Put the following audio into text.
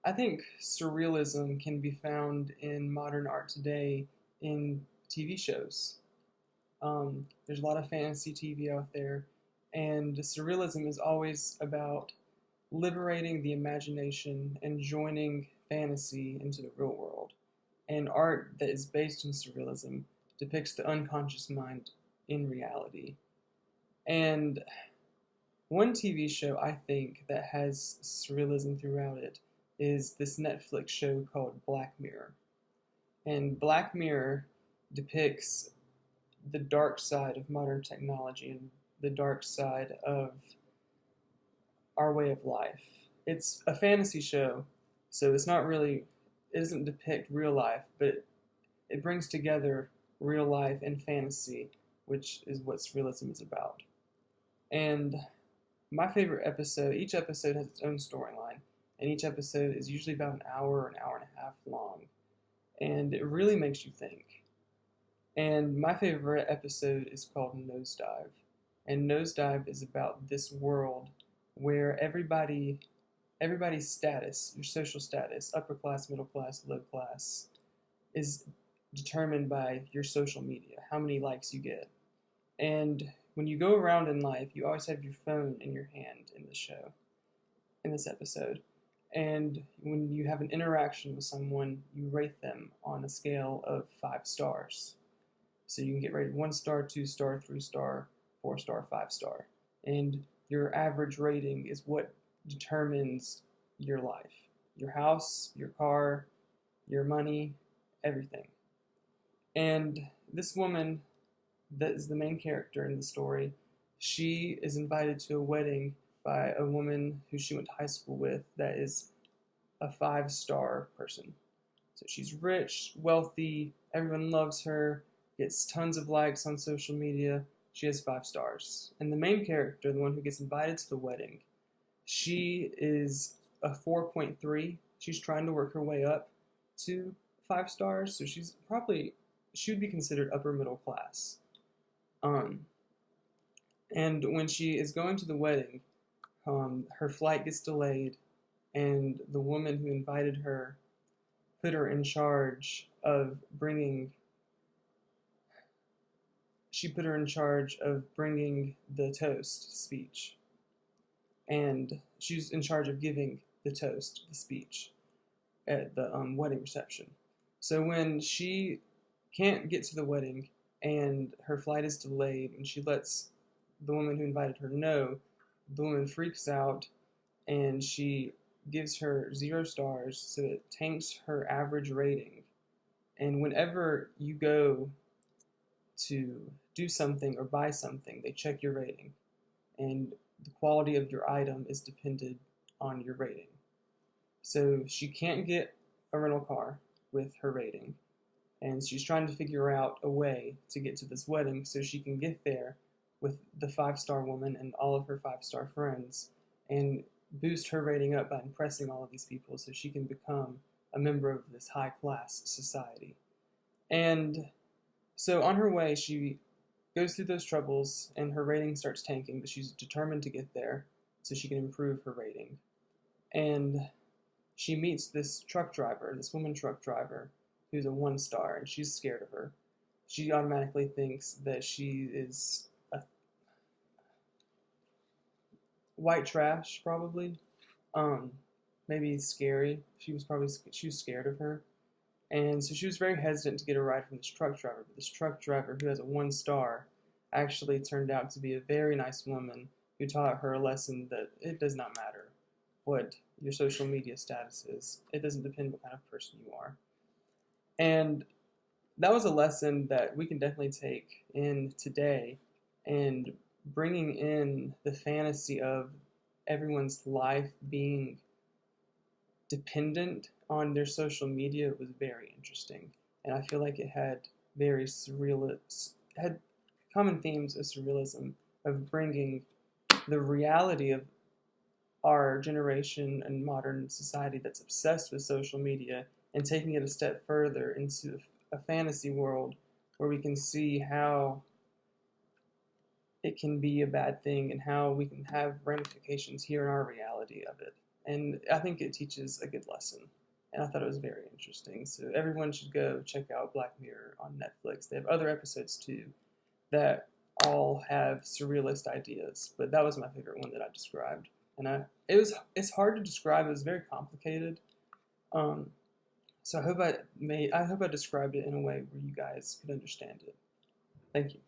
I think surrealism can be found in modern art today in TV shows. There's a lot of fantasy TV out there, and surrealism is always about liberating the imagination and joining fantasy into the real world. And art that is based on surrealism depicts the unconscious mind in reality. And one TV show I think that has surrealism throughout it is this Netflix show called Black Mirror. And Black Mirror depicts the dark side of modern technology and the dark side of our way of life. It's a fantasy show, so it doesn't depict real life, but it brings together real life and fantasy, which is what surrealism is about. And my favorite episode, each episode has its own storyline, and each episode is usually about an hour and a half long, and it really makes you think. And my favorite episode is called Nosedive. And Nosedive is about this world where everybody's status, your social status, upper class, middle class, low class, is determined by your social media, how many likes you get. And when you go around in life, you always have your phone in your hand in the show, in this episode. And when you have an interaction with someone, you rate them on a scale of 5 stars. So you can get rated 1 star, 2 star, 3 star, 4 star, 5 star. And your average rating is what determines your life. Your house, your car, your money, everything. And this woman that is the main character in the story, she is invited to a wedding by a woman who she went to high school with that is a 5 star person. So she's rich, wealthy, everyone loves her, gets tons of likes on social media. She has 5 stars. And the main character, the one who gets invited to the wedding, she is a 4.3. She's trying to work her way up to 5 stars, so she would be considered upper middle class. Um, and when she is going to the wedding, her flight gets delayed, and the woman who invited her put her in charge of bringing. She put her in charge of bringing the toast speech, and she's in charge of giving the toast, the speech, at the wedding reception. So when she can't get to the wedding and her flight is delayed, and she lets the woman who invited her know, the woman freaks out and she gives her 0 stars, so it tanks her average rating. And whenever you go to do something or buy something, they check your rating, and the quality of your item is dependent on your rating. So she can't get a rental car with her rating, and she's trying to figure out a way to get to this wedding so she can get there with the 5 star woman and all of her 5 star friends and boost her rating up by impressing all of these people so she can become a member of this high class society. And so on her way, she goes through those troubles and her rating starts tanking, but she's determined to get there so she can improve her rating. And she meets this truck driver, this woman truck driver, who's a 1 star, and she's scared of her. She automatically thinks that she is a white trash, probably. Maybe scary. She was scared of her. And so she was very hesitant to get a ride from this truck driver. But this truck driver, who has a 1 star, actually turned out to be a very nice woman who taught her a lesson that it does not matter what your social media status is. It doesn't depend what kind of person you are. And that was a lesson that we can definitely take in today, and bringing in the fantasy of everyone's life being dependent on their social media was very interesting. And I feel like it had very had common themes of surrealism, of bringing the reality of our generation and modern society that's obsessed with social media and taking it a step further into a fantasy world where we can see how it can be a bad thing and how we can have ramifications here in our reality of it. and I think it teaches a good lesson. And I thought it was very interesting. So everyone should go check out Black Mirror on Netflix. They have other episodes too that all have surrealist ideas, but that was my favorite one that I described. And it's hard to describe. It was very complicated. Um, so I hope I described it in a way where you guys could understand it. Thank you.